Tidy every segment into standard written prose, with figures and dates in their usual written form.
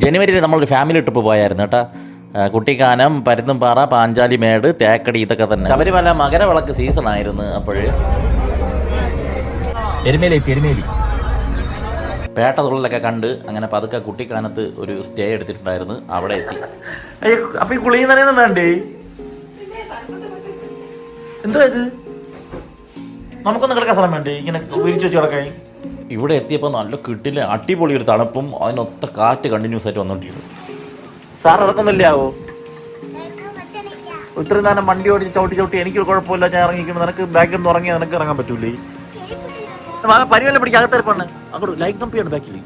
ജനുവരിയിൽ നമ്മളൊരു family trip പോയായിരുന്നു കേട്ടോ. കുട്ടിക്കാനം, പരുന്തുംപാറ, പാഞ്ചാലിമേട്, തേക്കടി ഇതൊക്കെ തന്നെ. ശബരിമല മകരവിളക്ക് സീസൺ ആയിരുന്നു അപ്പോഴ്. എരുമേലി പേട്ട തുള്ളലൊക്കെ കണ്ട് അങ്ങനെ പതുക്കെ കുട്ടിക്കാനത്ത് ഒരു സ്റ്റേ എടുത്തിട്ടുണ്ടായിരുന്നു. അവിടെ എത്തി. അപ്പൊ ഈ കുളിയും നനയൊന്നും വേണ്ടേ? എന്താ ഇത്? നമുക്കൊന്നും കിടക്കാൻ സ്ഥലം വേണ്ടേ ഇങ്ങനെ വിരിച്ചു വെച്ച് കിടക്കായി? ഇവിടെ എത്തിയപ്പോൾ നല്ല കിട്ടില്ല, അടിപൊളി ഒരു തണുപ്പും അതിനൊത്ത കാറ്റ് കണ്ടിന്യൂസ് ആയിട്ട് വന്നോണ്ടിരുന്നു. സാർ ഇറക്കുന്നില്ലാവോ? ഇത്രയും നേരം വണ്ടി ഓടിച്ച് ചവിട്ടി എനിക്കൊരു കുഴപ്പമില്ല, ഞാൻ ഇറങ്ങിക്കണം. നിനക്ക് ബാക്കിൽ നിന്ന് ഇറങ്ങിയാൽ നിനക്ക് ഇറങ്ങാൻ പറ്റൂലേ? പരിവല്ല പിടിക്കുക, അകത്തേർപ്പാണ് അങ്ങോട്ട് ലൈക്ക് കമ്പിയാണ് ബാക്കിൽ.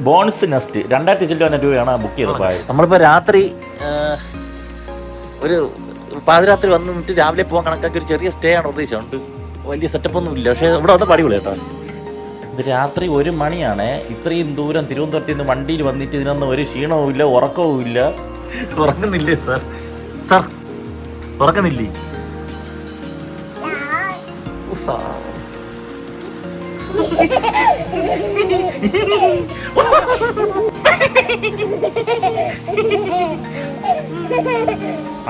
ബോൺസ് നെസ്റ്റ് 2000 രൂപയാണ് ബുക്ക് ചെയ്തപ്പോൾ. നമ്മളിപ്പോൾ രാത്രി ഒരു പാതിരാത്രി വന്ന് നിന്നിട്ട് രാവിലെ പോകാൻ കണക്കാക്കി ഒരു ചെറിയ സ്റ്റേ ആണ് ഉദ്ദേശിച്ചുണ്ട്. വലിയ സെറ്റപ്പ് ഒന്നും ഇല്ല, പക്ഷേ ഇവിടെ വന്ന് പടിപൊളി കേട്ടോ. ഇത് രാത്രി 1 മണിയാണ്. ഇത്രയും ദൂരം തിരുവനന്തപുരത്ത് നിന്ന് വണ്ടിയിൽ വന്നിട്ട് ഇതിനൊന്നും ഒരു ക്ഷീണവും ഇല്ല, ഉറക്കവും ഇല്ല. ഉറങ്ങുന്നില്ലേ സാർ? സാർ ഉറങ്ങുന്നില്ലേ?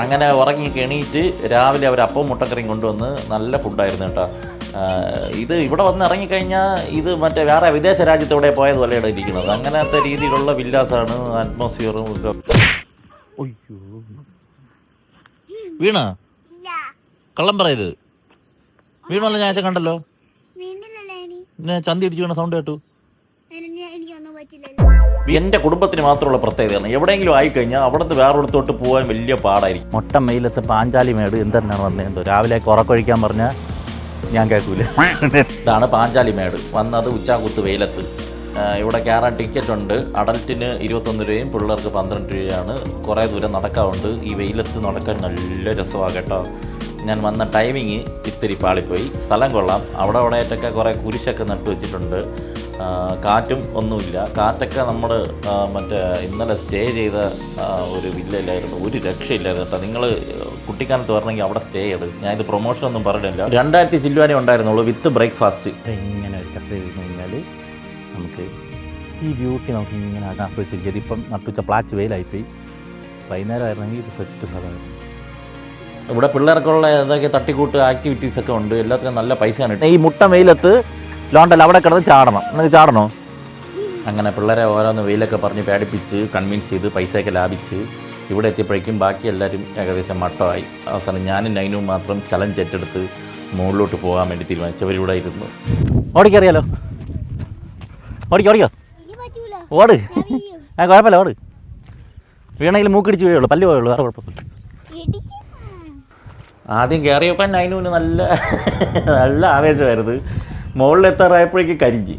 അങ്ങനെ ഉറങ്ങി എണീറ്റ് രാവിലെ അവർ അപ്പം മുട്ടക്കറിയും കൊണ്ടുവന്ന് നല്ല ഫുഡായിരുന്നു കേട്ടോ. ഇത് ഇവിടെ വന്ന് ഇറങ്ങിക്കഴിഞ്ഞാൽ ഇത് മറ്റേ വേറെ വിദേശ രാജ്യത്തൂടെ പോയതുപോലെയാണ് ഇരിക്കുന്നത്. അങ്ങനത്തെ രീതിയിലുള്ള വില്ലാസാണ്, അറ്റ്മോസ്ഫിയറും ഒക്കെ. അയ്യോ വീണ കള്ളം പറയരുത്. വീണല്ലോ, ഞാൻ കണ്ടല്ലോ. പിന്നെ ചന്തി ഇടിച്ചു വീണ സൗണ്ട് കേട്ടു. എന്റെ കുടുംബത്തിന് മാത്രമുള്ള പ്രത്യേകതയാണ്, എവിടെയെങ്കിലും ആയിക്കഴിഞ്ഞാൽ അവിടുന്ന് വേറൊരിടത്തോട്ട് പോകാൻ വലിയ പാടായിരിക്കും. മൊട്ടം വെയിലത്ത് പാഞ്ചാലിമേട് എന്തെന്നാണ് വന്നതെന്തോ. രാവിലെ ഉറക്കൊഴിക്കാൻ പറഞ്ഞാൽ ഞാൻ കേൾക്കൂല. ഇതാണ് പാഞ്ചാലിമേട്. വന്നത് ഉച്ചാകുത്ത് വെയിലത്ത്. ഇവിടെ കയറാൻ ടിക്കറ്റ് ഉണ്ട്. അഡൽറ്റിന് 21 രൂപയും പിള്ളേർക്ക് 12 രൂപയാണ്. കുറേ ദൂരം നടക്കാറുണ്ട്. ഈ വെയിലത്ത് നടക്കാൻ നല്ല രസമാണ് കേട്ടോ. ഞാൻ വന്ന ടൈമിങ് ഇത്തിരി പാളിപ്പോയി. സ്ഥലം കൊള്ളാം. അവിടെയായിട്ടൊക്കെ കുറേ കുരിശൊക്കെ നട്ടു വെച്ചിട്ടുണ്ട്. കാറ്റും ഒന്നുമില്ല. കാറ്റൊക്കെ നമ്മൾ മറ്റേ ഇന്നലെ സ്റ്റേ ചെയ്ത ഒരു വില്ലയിലായിരുന്നു. ഒരു രക്ഷയില്ലായിരുന്നു കേട്ടോ. നിങ്ങൾ കുട്ടിക്കാനത്ത് വരണമെങ്കിൽ അവിടെ സ്റ്റേ ചെയ്ത്. ഞാനിത് പ്രൊമോഷനൊന്നും പറഞ്ഞില്ല. 2000 ചില്ലുവാനേ ഉണ്ടായിരുന്നുള്ളൂ വിത്ത് ബ്രേക്ക്ഫാസ്റ്റ്. ഇങ്ങനെ ഒരു കഫേ ചെയ്ത് കഴിഞ്ഞാൽ നമുക്ക് ഈ ബ്യൂട്ടി നമുക്ക് ഇങ്ങനെ ആസ്വദിച്ചിരിക്കും. ഇതിപ്പം നട്ടുവച്ച പ്ലാച്ച് വെയിലായിപ്പോയി. വൈകുന്നേരം ആയിരുന്നെങ്കിൽ ഇത് സെറ്റ് സ്ഥലമായിരുന്നു. ഇവിടെ പിള്ളേർക്കുള്ള ഇതൊക്കെ തട്ടിക്കൂട്ട് ആക്ടിവിറ്റീസൊക്കെ ഉണ്ട്. എല്ലാത്തിനും നല്ല പൈസയാണ്. ഈ മുട്ട വെയിലത്ത് ലോണ്ടല്ല അവിടെ കിടന്ന് ചാടണം. നിങ്ങൾക്ക് ചാടണോ? അങ്ങനെ പിള്ളേരെ ഓരോന്ന് വെയിലൊക്കെ പറഞ്ഞ് പേടിപ്പിച്ച് കൺവിൻസ് ചെയ്ത് പൈസയൊക്കെ ലാഭിച്ച് ഇവിടെ എത്തിയപ്പോഴേക്കും ബാക്കി എല്ലാവരും ഏകദേശം മട്ടമായി. അവസാനം ഞാനും നൈനും മാത്രം ചലഞ്ച് ഏറ്റെടുത്ത് മുകളിലോട്ട് പോകാൻ വേണ്ടി തീരുമാനിച്ചവരിവിടെ ഇരുന്നു. ഓടിക്കറിയാലോ? ഓടിക്കോ ഓട്. കുഴപ്പമില്ല, ഓട്. വീണെങ്കിൽ മൂക്കിടിച്ച് വീഴുള്ളൂ, പല്ല് പോയുള്ളൂ, വേറെ കുഴപ്പമില്ല. ആദ്യം കയറിയപ്പോൾ നൈനൂന് നല്ല ആവേശമായിരുന്നു. മുകളിലെത്താറായപ്പോഴേക്ക് കരിഞ്ചി.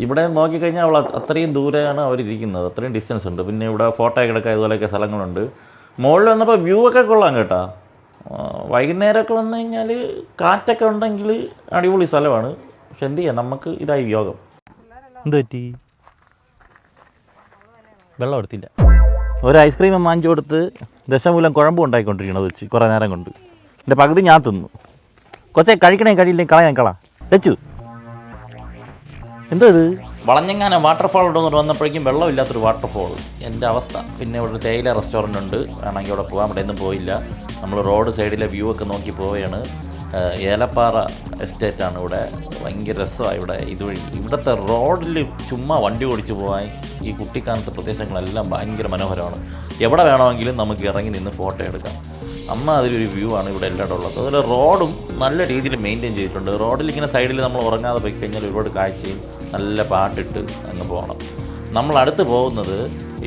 ഇവിടെ നോക്കിക്കഴിഞ്ഞാൽ അവൾ അത്രയും ദൂരെയാണ് അവരിയ്ക്കുന്നത്, അത്രയും ഡിസ്റ്റൻസ് ഉണ്ട്. പിന്നെ ഇവിടെ ഫോട്ടോ എടുക്കാൻ ഇതുപോലെയൊക്കെ സ്ഥലങ്ങളുണ്ട്. മുകളിൽ വന്നപ്പോൾ വ്യൂ ഒക്കെ കൊള്ളാം കേട്ടോ. വൈകുന്നേരമൊക്കെ വന്നു കഴിഞ്ഞാൽ കാറ്റൊക്കെ ഉണ്ടെങ്കിൽ അടിപൊളി സ്ഥലമാണ്. പക്ഷെ എന്ത് ചെയ്യാം, നമുക്ക് ഇതായി യോഗം. എന്ത് പറ്റി? വെള്ളം എടുത്തില്ല. ഒരു ഐസ്ക്രീം വാങ്ങിച്ചു കൊടുത്ത് ദശമൂലം കുഴമ്പ് ഉണ്ടായിക്കൊണ്ടിരിക്കണത് വെച്ച് കുറേ നേരം കൊണ്ട്. എൻ്റെ പകുതി ഞാൻ തിന്നു. കൊച്ചെ കഴിക്കണേ, കഴിയില്ലെങ്കിൽ കളയാൻ കള വെച്ചു. എന്തോ ഇത്? വളഞ്ഞെങ്ങാനം വാട്ടർഫാൾ ഉണ്ടെന്ന് വന്നപ്പോഴേക്കും വെള്ളമില്ലാത്തൊരു വാട്ടർഫാൾ. എൻ്റെ അവസ്ഥ. പിന്നെ ഇവിടെ ഒരു തേയില റെസ്റ്റോറൻ്റ് ഉണ്ട്, വേണമെങ്കിൽ അവിടെ പോകാം. അവിടെ ഒന്നും പോയില്ല. നമ്മൾ റോഡ് സൈഡിലെ വ്യൂ ഒക്കെ നോക്കി പോവുകയാണ്. ഏലപ്പാറ എസ്റ്റേറ്റാണ് ഇവിടെ. ഭയങ്കര രസമാണ് ഇവിടെ. ഇതുവഴി ഇവിടുത്തെ റോഡിൽ ചുമ്മാ വണ്ടി ഓടിച്ച് പോകാൻ ഈ കുട്ടിക്കാനത്തെ പ്രദേശങ്ങളെല്ലാം ഭയങ്കര മനോഹരമാണ്. എവിടെ വേണമെങ്കിലും നമുക്ക് ഇറങ്ങി നിന്ന് ഫോട്ടോ എടുക്കാം. അതിലൊരു വ്യൂ ആണ് ഇവിടെ എല്ലായിടും ഉള്ളത്. അതുപോലെ റോഡും നല്ല രീതിയിൽ മെയിൻറ്റെയിൻ ചെയ്തിട്ടുണ്ട്. റോഡിൽ ഇങ്ങനെ സൈഡിൽ നമ്മൾ ഉറങ്ങാതെ പോയി കഴിഞ്ഞാൽ ഒരുപാട് കാഴ്ചയും നല്ല പാട്ടിട്ട് അങ്ങ് പോകണം. നമ്മൾ അടുത്ത് പോകുന്നത്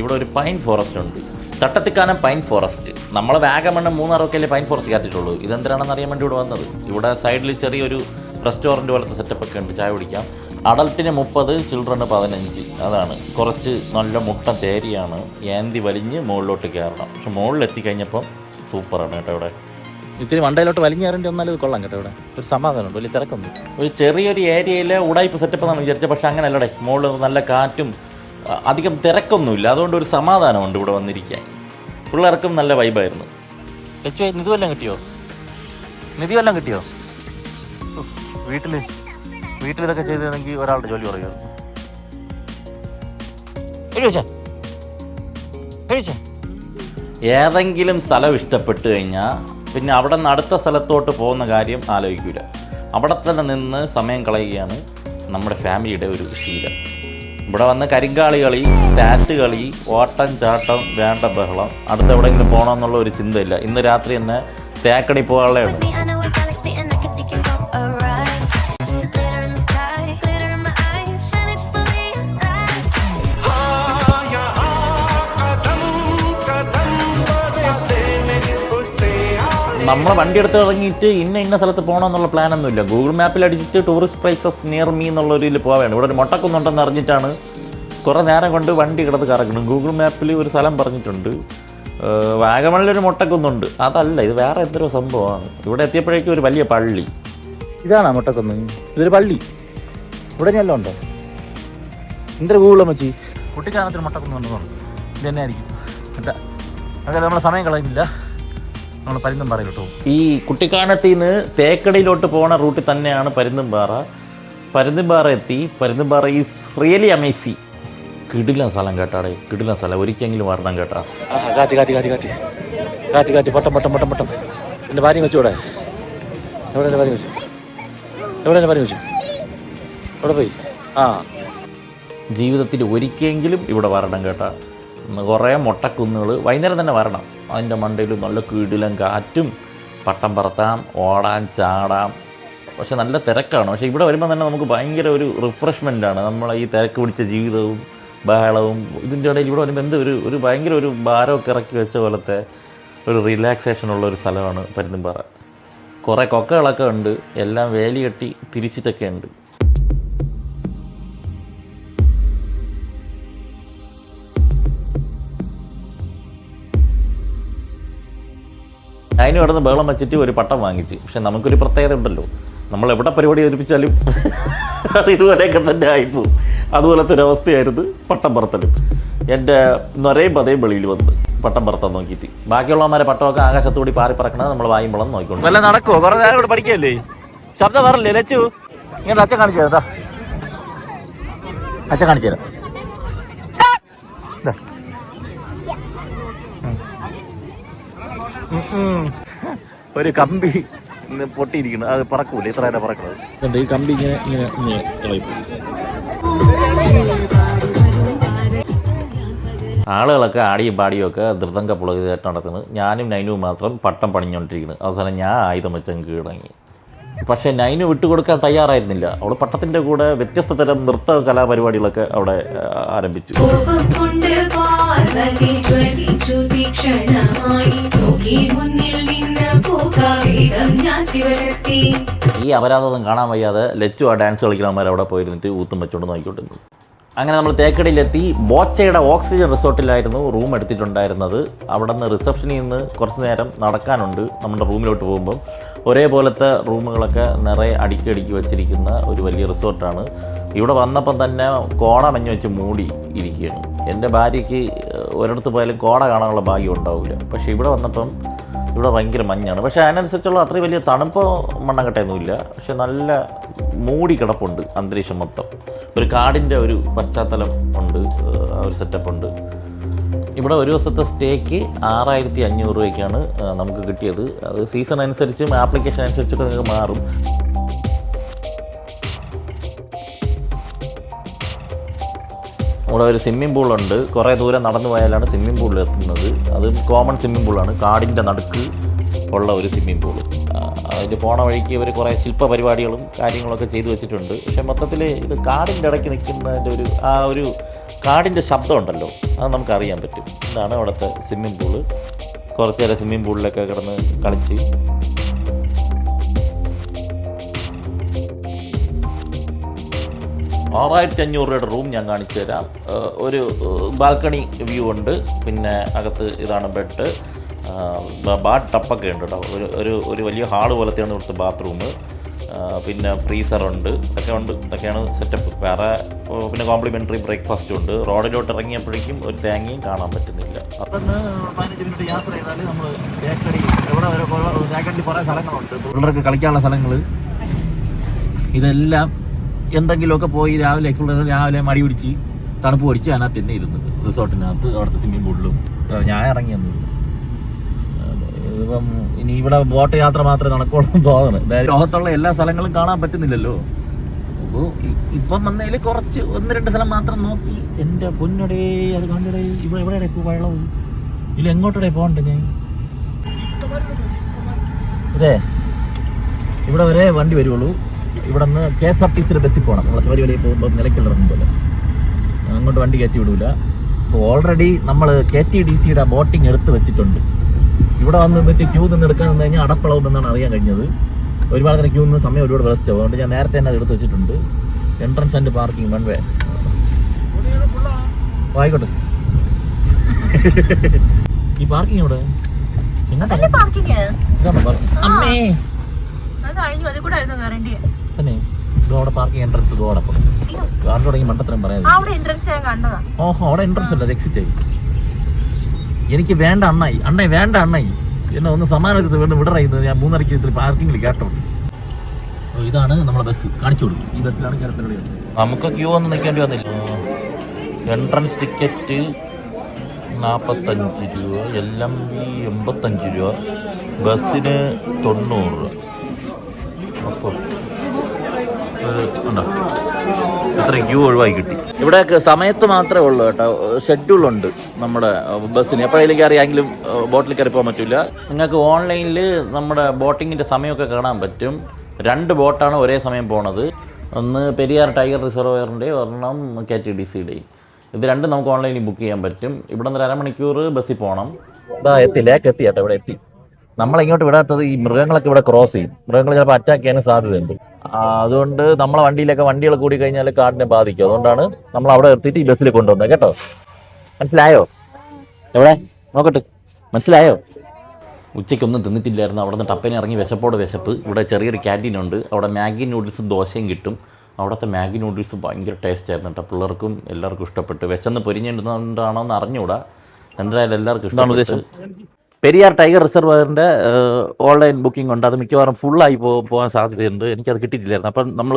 ഇവിടെ ഒരു പൈൻ ഫോറസ്റ്റ് ഉണ്ട്, തട്ടത്തിക്കാനം പൈൻ ഫോറസ്റ്റ്. നമ്മൾ വാഗമണ്ണ് മൂന്നാറൊക്കെയല്ലേ പൈൻ ഫോറസ്റ്റ് കയറ്റിയിട്ടുള്ളൂ. ഇതെന്തിനാണെന്ന് അറിയാൻ വേണ്ടി ഇവിടെ വന്നത്. ഇവിടെ സൈഡിൽ ചെറിയൊരു റെസ്റ്റോറൻറ്റ് പോലത്തെ സെറ്റപ്പൊക്കെ ഉണ്ട്, ചായ കുടിക്കാം. അഡൾട്ടിന് 30, ചിൽഡ്രന് 15. അതാണ് കുറച്ച് നല്ല മുട്ട തേരിയാണ്. ഏന്തി വലിഞ്ഞ് മുകളിലോട്ട് കയറണം. പക്ഷെ മുകളിലെത്തിക്കഴിഞ്ഞപ്പം സൂപ്പറാണ് കേട്ടോ. ഇവിടെ ഇത്തിരി വണ്ടയിലോട്ട് വലിഞ്ഞേറേണ്ടി വന്നാലും ഇത് കൊള്ളാം കേട്ടോ. ഇവിടെ ഒരു സമാധാനമുണ്ട്, വലിയ തിരക്കൊന്നും. ഒരു ചെറിയൊരു ഏരിയയിൽ ഉടായ്പ സെറ്റപ്പ് എന്നാണ് വിചാരിച്ചത്. പക്ഷേ അങ്ങനെയല്ലേ, മുകളിൽ നല്ല കാറ്റും അധികം തിരക്കൊന്നുമില്ല. അതുകൊണ്ട് ഒരു സമാധാനമുണ്ട് ഇവിടെ വന്നിരിക്കാൻ. പിള്ളേർക്കും നല്ല വൈബായിരുന്നു. നിധി വല്ലതും കിട്ടിയോ? വീട്ടിലിതൊക്കെ ചെയ്തിരുന്നെങ്കിൽ ഒരാളുടെ ജോലി കുറയുമായിരുന്നു. ഏതെങ്കിലും സ്ഥലം ഇഷ്ടപ്പെട്ട് കഴിഞ്ഞാൽ പിന്നെ അവിടെ നിന്ന് അടുത്ത സ്ഥലത്തോട്ട് പോകുന്ന കാര്യം ആലോചിക്കില്ല. അവിടെ തന്നെ നിന്ന് സമയം കളയുകയാണ് നമ്മുടെ ഫാമിലിയുടെ ഒരു ശീലം. ഇവിടെ വന്ന് കരിങ്കാളി കളി, സാറ്റ് കളി, ഓട്ടം ചാട്ടം, വേണ്ട ബഹളം, അടുത്ത് എവിടെയെങ്കിലും പോകണമെന്നുള്ള ഒരു ചിന്തയില്ല. ഇന്ന് രാത്രി തന്നെ തേക്കടി പോകാനുള്ളതാണ്. നമ്മളെ വണ്ടി എടുത്ത് ഇറങ്ങിയിട്ട് ഇന്ന സ്ഥലത്ത് പോകണമെന്നുള്ള പ്ലാനൊന്നുമില്ല. ഗൂഗിൾ മാപ്പിൽ അടിച്ചിട്ട് ടൂറിസ്റ്റ് പ്ലേസസ് നിയർ മീ എന്നുള്ളൊരു ഇതിൽ പോവുകയാണ്. ഇവിടെ ഒരു മുട്ടക്കുന്നുണ്ടെന്ന് അറിഞ്ഞിട്ടാണ് കുറേ നേരം കൊണ്ട് വണ്ടി കിടന്ന് കറങ്ങണം. ഗൂഗിൾ മാപ്പിൽ ഒരു സ്ഥലം പറഞ്ഞിട്ടുണ്ട്, വാഗമണിലൊരു മുട്ടക്കുന്നുണ്ട്. അതല്ല, ഇത് വേറെ എന്തൊരു സംഭവമാണ്. ഇവിടെ എത്തിയപ്പോഴേക്കും ഒരു വലിയ പള്ളി. ഇതാണോ മുട്ടക്കുന്ന്? ഇതൊരു പള്ളി. ഇവിടെ ഇനി എല്ലാം ഉണ്ടോ? എന്തൊരു ഗൂഗിളും വെച്ച് കുട്ടിക്കാലത്തിന് മുട്ടക്കുന്നുണ്ടെന്ന് പറഞ്ഞു. ഇത് തന്നെ ആയിരിക്കും. എന്താ അതെ, നമ്മളെ സമയം കളയുന്നില്ല, നമ്മൾ പരുന്തുംപാറയിലോട്ട് പോകും. ഈ കുട്ടിക്കാനത്തിൽ നിന്ന് തേക്കടിയിലോട്ട് പോകുന്ന റൂട്ടിൽ തന്നെയാണ് പരുന്തുംപാറ. പരുന്തുംപാറ എത്തി. Parunthumpara is really amazing. കിടിലൻ സ്ഥലം കേട്ടാടെ, കിടിലൻ സ്ഥലം. ഒരിക്കലെങ്കിലും വരണം കേട്ടാ. കാറ്റ് കാറ്റ് കാറ്റ് കാറ്റ് കാറ്റ് കാറ്റ് പട്ടം പട്ടം പട്ടം പട്ടം. എൻ്റെ ഭാര്യ വെച്ചൂടെ? എവിടെ എൻ്റെ ഭാര്യ വെച്ചു? എവിടെ എൻ്റെ ഭാര്യ വെച്ചു? എവിടെ പോയി? ജീവിതത്തിൽ ഒരിക്കലെങ്കിലും ഇവിടെ വരണം കേട്ടാ. കുറേ മുട്ടക്കുന്നുകൾ. വൈകുന്നേരം തന്നെ വരണം. അതിൻ്റെ മണ്ടയിൽ നല്ല കിടിലൻ കാറ്റും, പട്ടം പറത്താം, ഓടാൻ ചാടാം. പക്ഷെ നല്ല തിരക്കാണ്. പക്ഷേ ഇവിടെ വരുമ്പോൾ തന്നെ നമുക്ക് ഭയങ്കര ഒരു റിഫ്രഷ്മെൻറ്റാണ്. നമ്മളെ ഈ തിരക്ക് പിടിച്ച ജീവിതവും ബഹളവും ഇതിൻ്റെ ഇടയിൽ ഇവിടെ വരുമ്പോൾ ഒരു ഭയങ്കര ഒരു ഭാരമൊക്കെ ഇറക്കി വെച്ച പോലത്തെ ഒരു റിലാക്സേഷനുള്ള ഒരു സ്ഥലമാണ് പരുന്തുംപാറ. കുറേ കൊക്കകളൊക്കെ ഉണ്ട്, എല്ലാം വേലി കെട്ടി തിരിച്ചിട്ടൊക്കെ ഉണ്ട്. അതിന് കിടന്ന് ബഹളം വെച്ചിട്ട് ഒരു പട്ടം വാങ്ങിച്ച്. പക്ഷെ നമുക്കൊരു പ്രത്യേകത ഉണ്ടല്ലോ, നമ്മൾ എവിടെ പരിപാടി അവതരിപ്പിച്ചാലും അത് ഇതുവരെയൊക്കെ തന്നെ ആയിപ്പോവും. അതുപോലത്തെ ഒരവസ്ഥയായിരുന്നു പട്ടം പറത്തലും. എൻ്റെ നിറയും പതയും വെളിയിൽ വന്ന് പട്ടം പറത്താൻ നോക്കിയിട്ട് ബാക്കിയുള്ളവന്മാരെ പട്ടമൊക്കെ ആകാശത്തുകൂടി പാറി പറക്കണത് നമ്മൾ വായുമ്പളം നോക്കിക്കൊണ്ട്. വല്ല നടക്കുമോ? കുറേ നേരം ഇവിടെ പഠിക്കുകയല്ലേ, ശബ്ദം പറഞ്ഞില്ലേ ലച്ചു? ഇങ്ങനെ അച്ഛൻ കാണിച്ചു തരാം. അച്ഛൻ കാണിച്ചു തരാം. ഒരു കമ്പി പൊട്ടിയിരിക്കണം, അത് പറക്കൂല, ഇത്ര നേരം പറക്കണത്. ഈ കമ്പി ഇങ്ങനെ ഇങ്ങനെ ഇങ്ങനെ കളയും. ആളുകളൊക്കെ ആടിയും പാടിയും ഒക്കെ ധൃതങ്ക പുളകിതായിട്ട് നടക്കുന്നത്. ഞാനും നൈനുവും മാത്രം പട്ടം പണിഞ്ഞുകൊണ്ടിരിക്കുന്നത്. അവസാനം ഞാൻ ആയുധം വെച്ചങ്ങ് കീഴടങ്ങി. പക്ഷേ നൈനു വിട്ടുകൊടുക്കാൻ തയ്യാറായിരുന്നില്ല. അവൾ പട്ടത്തിൻ്റെ കൂടെ വ്യത്യസ്ത തരം നൃത്ത കലാപരിപാടികളൊക്കെ അവിടെ ആരംഭിച്ചു. ഈ അപരാധം കാണാൻ വയ്യാതെ ലച്ചു ആ ഡാൻസ് കളിക്കണമാർ അവിടെ പോയിരുന്നിട്ട് ഊത്തും വെച്ചുകൊണ്ട് നോക്കിക്കൊണ്ടിരുന്നു. അങ്ങനെ നമ്മൾ തേക്കടിയിലെത്തി. ബോച്ചയുടെ ഓക്സിജൻ റിസോർട്ടിലായിരുന്നു റൂം എടുത്തിട്ടുണ്ടായിരുന്നത്. അവിടെ നിന്ന് റിസപ്ഷനിൽ നിന്ന് കുറച്ച് നേരം നടക്കാനുണ്ട്. നമ്മുടെ റൂമിലോട്ട് പോകുമ്പം ഒരേപോലത്തെ റൂമുകളൊക്കെ നിറയെ അടുക്കി വെച്ചിരിക്കുന്ന ഒരു വലിയ റിസോർട്ടാണ്. ഇവിടെ വന്നപ്പം തന്നെ കോട മഞ്ഞ് വെച്ച് മൂടി ഇരിക്കുകയാണ്. എൻ്റെ ഭാര്യയ്ക്ക് ഒരിടത്ത് പോയാലും കോട കാണാനുള്ള ഭാഗ്യം ഉണ്ടാവില്ല. പക്ഷേ ഇവിടെ വന്നപ്പം ഇവിടെ ഭയങ്കര മഞ്ഞാണ്. പക്ഷേ അതിനനുസരിച്ചുള്ള അത്രയും വലിയ തണുപ്പോ മണ്ണങ്കട്ടയൊന്നുമില്ല. പക്ഷെ നല്ല മൂടി കിടപ്പുണ്ട് അന്തരീക്ഷം മൊത്തം. ഒരു കാടിൻ്റെ ഒരു പശ്ചാത്തലം ഉണ്ട്, ഒരു സെറ്റപ്പ് ഉണ്ട്. ഇവിടെ ഒരു ദിവസത്തെ സ്റ്റേക്ക് 6500 രൂപയ്ക്കാണ് നമുക്ക് കിട്ടിയത്. അത് സീസൺ അനുസരിച്ചും ആപ്ലിക്കേഷൻ അനുസരിച്ചൊക്കെ നിങ്ങൾക്ക് മാറും. ഇവിടെ ഒരു സ്വിമ്മിംഗ് പൂളുണ്ട്. കുറേ ദൂരം നടന്നു പോയാലാണ് സ്വിമ്മിംഗ് പൂളിൽ എത്തുന്നത്. അത് കോമൺ സ്വിമ്മിംഗ് പൂളാണ്, കാടിൻ്റെ നടുക്ക് ഉള്ള ഒരു സ്വിമ്മിംഗ് പൂള്. അതിൽ പോണ വഴിക്ക് ഇവർ കുറേ ശില്പ പരിപാടികളും കാര്യങ്ങളൊക്കെ ചെയ്തു വെച്ചിട്ടുണ്ട്. പക്ഷേ മൊത്തത്തിൽ ഇത് കാടിൻ്റെ ഇടയ്ക്ക് നിൽക്കുന്നതിൻ്റെ ഒരു കാടിൻ്റെ ശബ്ദം ഉണ്ടല്ലോ, അത് നമുക്കറിയാൻ പറ്റും. ഇതാണ് അവിടുത്തെ സ്വിമ്മിംഗ് പൂള്. കുറച്ച് നേരം സ്വിമ്മിംഗ് പൂളിലൊക്കെ കിടന്ന് കളിച്ച് 6500 രൂപയുടെ റൂം ഞാൻ കാണിച്ചു തരാം. ഒരു ബാൽക്കണി വ്യൂ ഉണ്ട്. പിന്നെ അകത്ത് ഇതാണ് ബെഡ്, ബാത്ത് ടപ്പൊക്കെ ഉണ്ട് കേട്ടോ. ഒരു വലിയ ഹാള് പോലത്തെയാണ് ഇവിടുത്തെ ബാത്റൂം. പിന്നെ ഫ്രീസറുണ്ട്, ഇതൊക്കെ ഉണ്ട്. ഇതൊക്കെയാണ് സെറ്റപ്പ്. വേറെ പിന്നെ കോംപ്ലിമെൻ്ററി ബ്രേക്ക്ഫാസ്റ്റും ഉണ്ട്. റോഡിലോട്ട് ഇറങ്ങിയപ്പോഴേക്കും ഒരു തേങ്ങയും കാണാൻ പറ്റുന്നില്ല. അപ്പം 15 മിനിറ്റ് യാത്ര ചെയ്താൽ നമ്മൾ തേക്കടി, ഇവിടെ തേക്കടിയിൽ കുറേ സ്ഥലങ്ങളുണ്ട്, പിള്ളേർക്ക് കളിക്കാനുള്ള സ്ഥലങ്ങൾ. ഇതെല്ലാം എന്തെങ്കിലുമൊക്കെ പോയി രാവിലെ മടി പിടിച്ച് തണുപ്പ് പഠിച്ച് അതിനകത്ത് തന്നെ ഇരുന്നത് റിസോർട്ടിനകത്ത് അവിടുത്തെ സ്വിമ്മിംഗ് പൂളിലും ഞാൻ ഇറങ്ങിയെന്ന്. ഇപ്പം ഇനി ഇവിടെ ബോട്ട് യാത്ര മാത്രമേ നടക്കുള്ളൂ തോന്നുന്നു. അതായത് ലോകത്തുള്ള എല്ലാ സ്ഥലങ്ങളും കാണാൻ പറ്റുന്നില്ലല്ലോ. അപ്പോൾ ഇപ്പം വന്നതിൽ കുറച്ച് 1-2 സ്ഥലം മാത്രം നോക്കി. എൻ്റെ പൊന്നടേ അത് കണ്ടടേ ഇവിടെ വെള്ളവും ഇല്ല. എങ്ങോട്ടടേ പോകണ്ടേ ഞാൻ? അതെ, ഇവിടെ വരെ വണ്ടി വരുള്ളൂ. ഇവിടെ നിന്ന് KSRTC ബസ്സിൽ പോകണം. നമ്മൾ ശബരിമലയിൽ പോകുമ്പോൾ നിലയ്ക്കുള്ളിറങ്ങും പോലെ അങ്ങോട്ട് വണ്ടി കയറ്റി വിടൂല. അപ്പോൾ ഓൾറെഡി നമ്മൾ KTDCയുടെ ബോട്ടിങ് എടുത്ത് വെച്ചിട്ടുണ്ട്. ഇവിടെ വന്ന് നിന്നിട്ട് ക്യൂ നിന്ന് എടുക്കാൻ നിന്ന് കഴിഞ്ഞാൽ അടപ്പളവുമെന്നാണ് അറിയാൻ കഴിഞ്ഞത്. ഒരുപാട് നേരം ക്യൂ നിന്ന് സമയം ഒരുപാട് വേസ്റ്റ് ആവും. അതുകൊണ്ട് ഞാൻ നേരത്തെ തന്നെ അത് എടുത്ത് വെച്ചിട്ടുണ്ട്. എൻട്രൻസ് ആൻഡ് പാർക്കിംഗ് 1 വേ. ആയിക്കോട്ടെ. ഈ പാർക്കിംഗ് ഇവിടെ തന്നെ അവിടെ പാർക്കിംഗ് എൻട്രൻസ് ഗോഡപ്പം കാർ തുടങ്ങി മണ്ടത്തരം പറയാം. ഓഹോ, അവിടെ എൻട്രൻസ് അല്ല, എക്സിറ്റ് ആയി. എനിക്ക് വേണ്ട അണ്ണായി വേണ്ട അണ്ണായി എന്നെ ഒന്ന് സമാനത്തിൽ വേണ്ട വിടറായത്. ഞാൻ 3:30 ഇത്തിരി പാർക്കിങ്ങിൽ കേട്ടോ. ഇതാണ് നമ്മളെ ബസ്, കാണിച്ചു കൊടുക്കും. ഈ ബസ്സിലാണ് കേരളത്തിൽ. നമുക്ക് ക്യൂ ഒന്നും നിൽക്കേണ്ടി വന്നില്ല. എൻട്രൻസ് ടിക്കറ്റ് 45 രൂപ, LMV 85 രൂപ, ബസ്സിന് 90 രൂപ. അപ്പോൾ ഉണ്ടോ എത്ര ക്യൂ ഒഴിവായി കിട്ടി. ഇവിടെ സമയത്ത് മാത്രമേ ഉള്ളൂ കേട്ടോ, ഷെഡ്യൂളുണ്ട് നമ്മുടെ ബസ്സിന്. എപ്പോഴേലും കയറിയെങ്കിലും ബോട്ടിൽ കയറി പോകാൻ പറ്റില്ല. നിങ്ങൾക്ക് ഓൺലൈനിൽ നമ്മുടെ ബോട്ടിങ്ങിൻ്റെ സമയമൊക്കെ കാണാൻ പറ്റും. 2 ബോട്ടാണ് ഒരേ സമയം പോണത്. ഒന്ന് പെരിയാർ ടൈഗർ റിസർവയറിൻ്റെ, ഒരെണ്ണം KTDCയുടെയും. ഇത് രണ്ടും നമുക്ക് ഓൺലൈനിൽ ബുക്ക് ചെയ്യാൻ പറ്റും. ഇവിടെ നിന്ന് 1.5 മണിക്കൂർ ബസ്സിൽ പോകണം. ഇതാ എത്തി, ലേക്ക് എത്തി കേട്ടോ. ഇവിടെ എത്തി. നമ്മളിങ്ങോട്ട് വിടാത്തത് ഈ മൃഗങ്ങളൊക്കെ ഇവിടെ ക്രോസ് ചെയ്യും. മൃഗങ്ങൾ ചിലപ്പോൾ അറ്റാക്ക് ചെയ്യാനും സാധ്യതയുണ്ട്. അതുകൊണ്ട് നമ്മളെ വണ്ടികൾ കൂടി കഴിഞ്ഞാൽ കാടിനെ ബാധിക്കും. അതുകൊണ്ടാണ് നമ്മൾ അവിടെ നിർത്തിയിട്ട് ഈ ബസ്സിൽ കൊണ്ടുവന്നത് കേട്ടോ. മനസ്സിലായോ? എവിടെ നോക്കട്ടെ, മനസ്സിലായോ? ഉച്ചയ്ക്കൊന്നും തിന്നിട്ടില്ലായിരുന്നു. അവിടെ നിന്ന് ടപ്പനെ ഇറങ്ങി വിശപ്പ്. ഇവിടെ ചെറിയൊരു ക്യാൻറ്റീനുണ്ട്. അവിടെ മാഗി നൂഡിൽസും ദോശയും കിട്ടും. അവിടുത്തെ മാഗി നൂഡിൽസ് ഭയങ്കര ടേസ്റ്റ് ആയിരുന്നു കേട്ടോ. പിള്ളേർക്കും എല്ലാവർക്കും ഇഷ്ടപ്പെട്ടു. വിശന്ന് പൊരിഞ്ഞിട്ടുണ്ടാണോ എന്ന് അറിഞ്ഞുകൂടാ. എന്തായാലും എല്ലാവർക്കും ഇഷ്ടമാണ്. പെരിയാർ ടൈഗർ റിസർവയറിൻ്റെ ഓൺലൈൻ ബുക്കിംഗ് ഉണ്ട്. അത് മിക്കവാറും ഫുള്ളായി പോകാൻ സാധ്യതയുണ്ട്. എനിക്കത് കിട്ടിയിട്ടില്ലായിരുന്നു. അപ്പം നമ്മൾ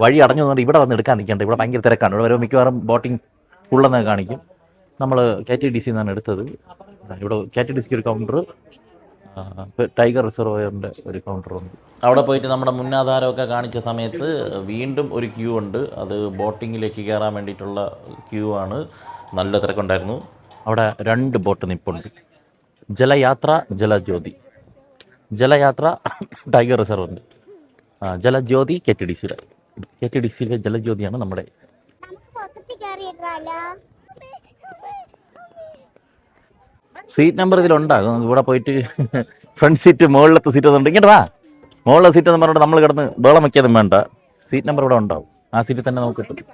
വഴി അടഞ്ഞു വന്നിട്ട് ഇവിടെ വന്ന് എടുക്കാൻ നിൽക്കേണ്ട. ഇവിടെ ഭയങ്കര തിരക്കാണ്. ഇവിടെ വരെ മിക്കവാറും ബോട്ടിംഗ് ഫുള്ളെന്ന് കാണിക്കും. നമ്മൾ KTDC എന്നാണ് എടുത്തത്. ഇവിടെ KTDC ഒരു കൗണ്ടർ, ടൈഗർ റിസർവയറിൻ്റെ ഒരു കൗണ്ടറുണ്ട്. അവിടെ പോയിട്ട് നമ്മുടെ മുന്നാധാരമൊക്കെ കാണിച്ച സമയത്ത് വീണ്ടും ഒരു ക്യൂ ഉണ്ട്. അത് ബോട്ടിങ്ങിലേക്ക് കയറാൻ വേണ്ടിയിട്ടുള്ള ക്യൂ ആണ്. നല്ല തിരക്കുണ്ടായിരുന്നു. അവിടെ 2 ബോട്ട് നിൽപ്പുണ്ട്. ജലയാത്ര, ജലജ്യോതി. ജലയാത്ര ടൈഗർ റിസർവുണ്ട്. ജലജ്യോതി KTDCയിലെ ജലജ്യോതിയാണ് നമ്മുടെ. സീറ്റ് നമ്പർ ഇതിലുണ്ടാകും. ഇവിടെ പോയിട്ട് ഫ്രണ്ട് സീറ്റ്, മുകളിലത്തെ സീറ്റ് ഒന്നും ഉണ്ട്. ഇങ്ങോട്ട് വാ. മുകളിലെ സീറ്റ് എന്ന് പറഞ്ഞിട്ട് നമ്മൾ കിടന്ന് ബഹളം വയ്ക്കാനും വേണ്ട. സീറ്റ് നമ്പർ ഇവിടെ ഉണ്ടാവും. ആ സീറ്റിൽ തന്നെ നമുക്ക് കിട്ടും.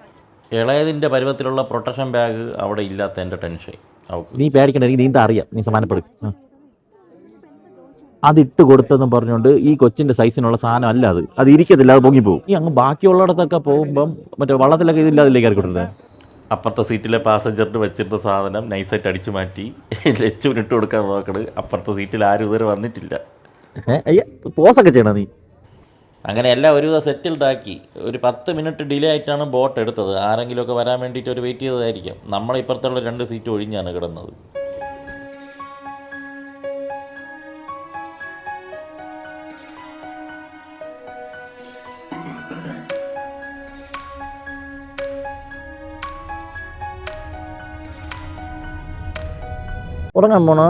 ഇളയതിൻ്റെ പരുവത്തിലുള്ള പ്രൊട്ടക്ഷൻ ബാഗ് അവിടെ ഇല്ലാത്ത എൻ്റെ ടെൻഷൻ. നീ പേടിക്കണ്ട, എനിക്ക് നീന്താ അറിയാം. നീ സമാനപ്പെടും. അതിട്ട് കൊടുത്തെന്ന് പറഞ്ഞുകൊണ്ട് ഈ കൊച്ചിൻ്റെ സൈസിനുള്ള സാധനം അല്ല അത്. അത് ഇരിക്കത്തില്ല, അത് പൊങ്ങിപ്പോവും. ഈ അങ്ങ് ബാക്കിയുള്ളിടത്തൊക്കെ പോകുമ്പം മറ്റേ വള്ളത്തിലൊക്കെ ഇതില്ലാതില്ലേ കയറി കൊടുത്തത്. അപ്പുറത്തെ സീറ്റിലെ പാസഞ്ചറിന് വെച്ചിരുന്ന സാധനം നൈസായിട്ട് അടിച്ചു മാറ്റി ലച്ചുവിന് ഇട്ട് കൊടുക്കാൻ നോക്കണ്. അപ്പുറത്തെ സീറ്റിൽ ആരും ഇതുവരെ വന്നിട്ടില്ല. പോസൊക്കെ ചെയ്യണം നീ. അങ്ങനെ എല്ലാം ഒരുവിധം സെറ്റിൽഡ് ആക്കി. ഒരു 10 മിനിറ്റ് ഡിലേ ആയിട്ടാണ് ബോട്ട് എടുത്തത്. ആരെങ്കിലുമൊക്കെ വരാൻ വേണ്ടിയിട്ട് ഒരു വെയിറ്റ് ചെയ്തതായിരിക്കും. നമ്മളിപ്പുറത്തുള്ള 2 സീറ്റ് ഒഴിഞ്ഞാണ് കിടന്നത്. ഉറങ്ങാൻ പോണോ?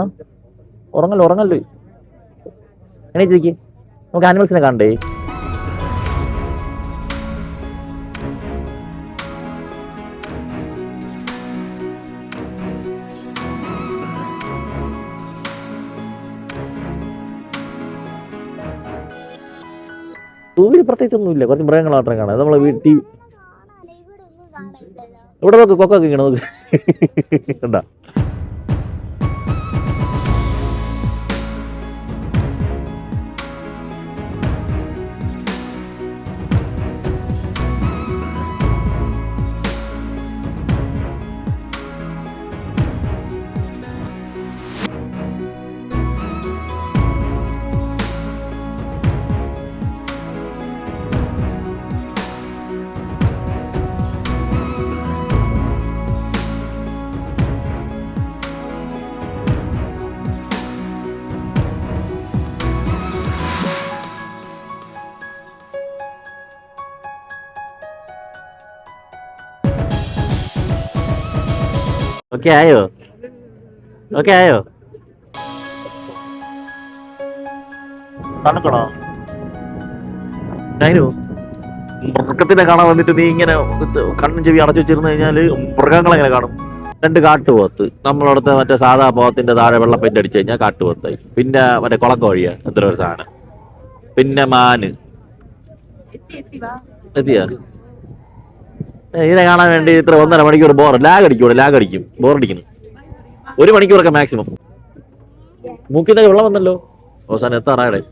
ഉറങ്ങല്ലേ എണീറ്റിരിക്കും. നമുക്ക് ആനിമൽസിനെ കാണണ്ടേ? പ്രത്യേകിച്ചൊന്നുമില്ല. കുറച്ച് മൃഗങ്ങൾ മാത്രം കാണാം. നമ്മളെ വീട്ടിൽ ഇവിടെ നോക്ക്, കൊക്കൊക്കെ ഇങ്ങനെ നോക്ക് കണ്ടാ. ഓക്കെ ആയോ? ഓക്കെ ആയോ? തണുക്കണോ? ഡൈനു, മൃഗത്തിനെ കാണാൻ വന്നിട്ട് നീ ഇങ്ങനെ കണ്ണും ചെവി അടച്ചു വെച്ചിരുന്നു കഴിഞ്ഞാല് മൃഗങ്ങളെങ്ങനെ കാണും? 2 കാട്ടുപോത്ത്, നമ്മളവിടുത്തെ മറ്റേ സാധാ പോത്തിന്റെ താഴെ വെള്ള പെയിന്റ് അടിച്ചു കഴിഞ്ഞാൽ കാട്ടുപോത്തായി. പിന്നെ മറ്റേ കുളക്കോഴിയ എത്ര ഒരു സാധനം, പിന്നെ മാന്. എത്തിയാ? ഇതിനെ കാണാൻ വേണ്ടി ഇത്ര 1.5 മണിക്കൂർ ലാഗ് അടിക്കും, ബോറടിക്കുന്നു. 1 മണിക്കൂറൊക്കെ മാക്സിമം. മൂക്കിന്നൊക്കെ വെള്ളം വന്നല്ലോ. അവസാനം എത്താറായടെ.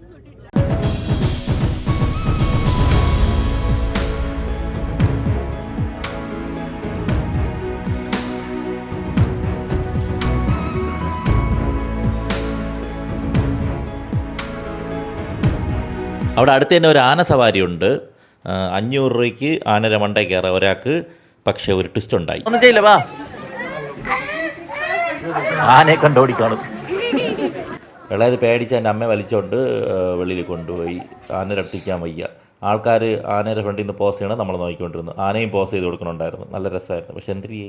അവിടെ അടുത്ത് തന്നെ ഒരു ആന സവാരി ഉണ്ട്. 500 രൂപയ്ക്ക് ആനയുടെ മണ്ടയിൽ കയറാം ഒരാൾക്ക്. പക്ഷെ ഒരു ട്വിസ്റ്റ് ഉണ്ടായി. ഒന്നും ചെയ്യില്ല, വാ. ആനയെ കണ്ടോടിക്കാണും. ഇളയത് പേടിച്ച് എൻ്റെ അമ്മയെ വലിച്ചോണ്ട് വെളിയിൽ കൊണ്ടുപോയി. ആനയുടെ അടുത്തിക്കാൻ വയ്യ. ആൾക്കാർ ആനയുടെ ഫ്രണ്ടിൽ നിന്ന് പോസ് ചെയ്യണം, നമ്മൾ നോക്കിക്കൊണ്ടിരുന്നു. ആനയും പോസ് ചെയ്ത് കൊടുക്കണുണ്ടായിരുന്നു. നല്ല രസമായിരുന്നു. പക്ഷെ എന്തിരിയേ,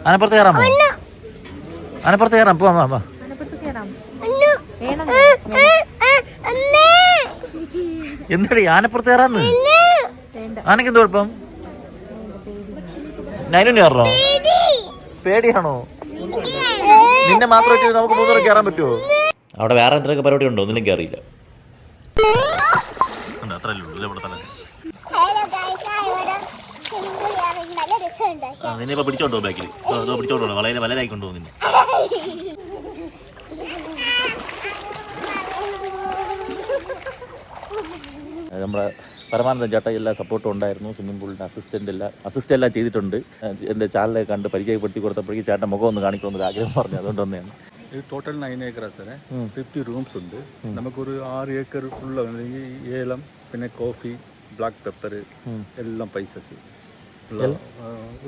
ആനപ്പുറത്ത് കയറാമോ? ആനപ്പുറത്ത് കയറാം, പോവാം, വാ. എന്താടി ആനപ്പുറത്ത് കയറാന്ന്? ആനക്ക് എന്ത് കുഴപ്പം? നൈനുന് കയറണോ? പേടിയാണോ? നിന്നെ മാത്രമായിട്ട് നമുക്ക് 3 പേർക്ക് കയറാൻ പറ്റുമോ? അവിടെ വേറെ എന്തൊക്കെ പരിപാടി ഉണ്ടോ? ഒന്നിനും കയറിയില്ല. നിന്നെ പിടിച്ചോണ്ടോ ബാക്കിൽ? പിടിച്ചോണ്ടോ? വളരെ വലരായിക്കൊണ്ടോ നിന്നെ? നമ്മുടെ പരമാനന്ദൻ ചേട്ടൻ എല്ലാ സപ്പോർട്ടും ഉണ്ടായിരുന്നു. സ്വിമ്മിംഗ് പൂളിൻ്റെ അസിസ്റ്റ് എല്ലാം ചെയ്തിട്ടുണ്ട്. എൻ്റെ ചാനലിൽ കണ്ട് പരിചയപ്പെടുത്തി കൊടുത്തപ്പോഴേക്കും ചേട്ടൻ മുഖം ഒന്ന് കാണിക്കണമെന്നൊരു ആഗ്രഹം പറഞ്ഞു. അതുകൊണ്ട് തന്നെയാണ്. ഇത് ടോട്ടൽ 9 ഏക്കറാ സാറേ. 50 റൂംസ് ഉണ്ട്. നമുക്കൊരു 6 ഏക്കർ ഫുള്ള് ഏലം, പിന്നെ കോഫി, ബ്ലാക്ക് പെപ്പർ എല്ലാം പൈസസ്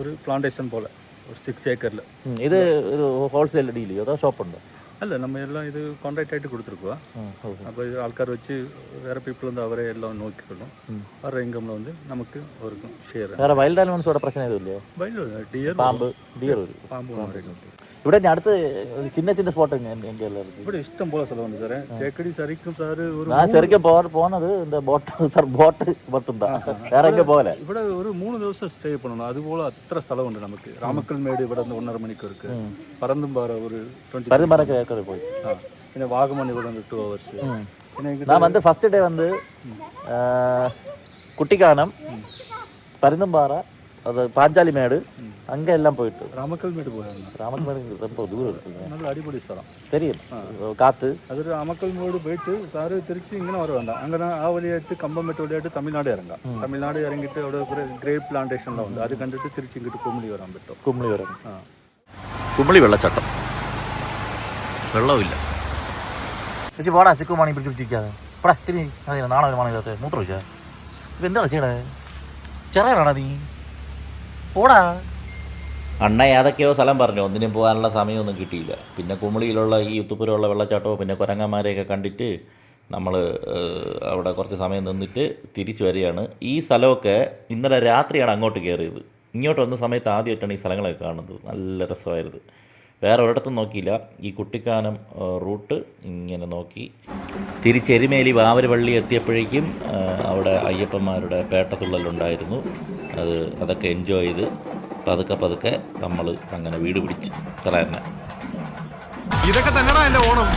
ഒരു പ്ലാന്റേഷൻ പോലെ ഒരു 6 ഏക്കറിൽ. ഇത് ഒരു ഹോൾസെയിൽ ഡീൽ ചെയ്യോ അതോ ഷോപ്പുണ്ടോ? അല്ല, നമ്മൾ എല്ലാം ഇത് കോൺട്രാക്റ്റ് ആയിട്ട് കൊടുത്തിരിക്കുക. അപ്പോൾ ഇത് ആൾക്കാർ വെച്ച് വേറെ പീപ്പിൾ வந்து അവരെ എല്ലാം നോക്കിക്കൊള്ളും. അവരുടെ ഇൻകമിൽ வந்து നമുക്ക് അവർക്കും ഷെയർ. വേറെ വൈൽഡ് ആനിമൽസോടെ പ്രശ്നം ഇല്ലയോ? ഡിയർ, പാമ്പ് ഇവിടെ അടുത്ത് ചിന്ന സ്പോട്ട് ഇവിടെ ഇഷ്ടം പോലെ സ്ഥലമുണ്ട് സാറേ. ചേക്കടി ശരിക്കും സാറ് ശരിക്കും പോകുന്നത് ബോട്ട് വേറെ പോലെ ഇവിടെ ഒരു 3 ദിവസം സ്റ്റേ பண்ணணும். അതുപോലെ അത്ര സ്ഥലമുണ്ട് നമുക്ക്. രാമക്കൽമേട് ഇവിടെ നിന്ന് 1.5 മണിക്കൂർക്ക്. പരന്തുംപാറ ഒരു 20 പോയി. പിന്നെ വാഗമൺ ഇവിടെ 2 hours. പിന്നെ நான் வந்து ஃபர்ஸ்ட் டே வந்து குட்டிக்கானம், பருந்தும்பாறை, அது பாஞ்சாலிமேடு அங்கே எல்லாம் போயிட்டு. ராமக்கல்மேடு போயிருந்தோம். ராமக்கல்மேடு ரொம்ப தூரம் இருக்குங்க. நல்ல அடிப்படை സ്ഥലം தெரியும். காத்து அது ராமக்கல்மேடு போயிட்டு சாரு திருச்சி இங்கே வர வேண்டாம். அங்கே ആ വഴിയായിട്ട് കമ്പംമെട്ട് വഴിയായിട്ട് തമിഴ്നാട് ഇറങ്ങാം. തമിഴ്നാട് ഇറങ്ങിയിട്ട് അവിടെ കുറേ ഗ്രേപ്പ് പ്ലാന്റേഷനെല്ലാം ഉണ്ട്. അത് കണ്ടിട്ട് തിരിച്ച് ഇങ്ങോട്ട് കുമിളി വരാൻ പറ്റും. കുമിളി വരാം. കുമിളി വെള്ളച്ചാട്ടം. വെള്ളമില്ല. ചേച്ചി പോടാ, ചിക്കുമാണി പിടിച്ച് പിടിച്ചിരിക്കാതെ പോടാ. തിരി നാളെ ഒരു മണിക്കകത്ത് മൂത്രം വെച്ചാൽ ഇപ്പം എന്താണ് ചെയ്യണേ? ചെറിയാണോ നീ? പോടാ. അണ്ണ ഏതൊക്കെയോ സ്ഥലം പറഞ്ഞു. ഒന്നിനും പോകാനുള്ള സമയമൊന്നും കിട്ടിയില്ല. പിന്നെ കുമിളിയിലുള്ള ഈ ഉത്തുപ്പുരമുള്ള വെള്ളച്ചാട്ടവും പിന്നെ കുരങ്ങന്മാരെയൊക്കെ കണ്ടിട്ട് നമ്മൾ അവിടെ കുറച്ച് സമയം നിന്നിട്ട് തിരിച്ചു വരികയാണ്. ഈ സ്ഥലമൊക്കെ ഇന്നലെ രാത്രിയാണ് അങ്ങോട്ട് കയറിയത്. ഇങ്ങോട്ട് വന്ന സമയത്ത് ആദ്യമായിട്ടാണ് ഈ സ്ഥലങ്ങളൊക്കെ കാണുന്നത്. നല്ല രസമായിരുന്നു. വേറെ ഒരിടത്തും നോക്കിയില്ല. ഈ കുട്ടിക്കാനം റൂട്ട് ഇങ്ങനെ നോക്കി തിരിച്ചെരുമേലി വാവരുപള്ളി എത്തിയപ്പോഴേക്കും അവിടെ അയ്യപ്പന്മാരുടെ പേട്ടത്തുള്ളലുണ്ടായിരുന്നു. അതൊക്കെ എൻജോയ് ചെയ്ത് പതുക്കെ നമ്മൾ അങ്ങനെ വീട് പിടിച്ച്. അത്ര തന്നെ. ഇതൊക്കെ തന്നെയാണ് എൻ്റെ ഓണം.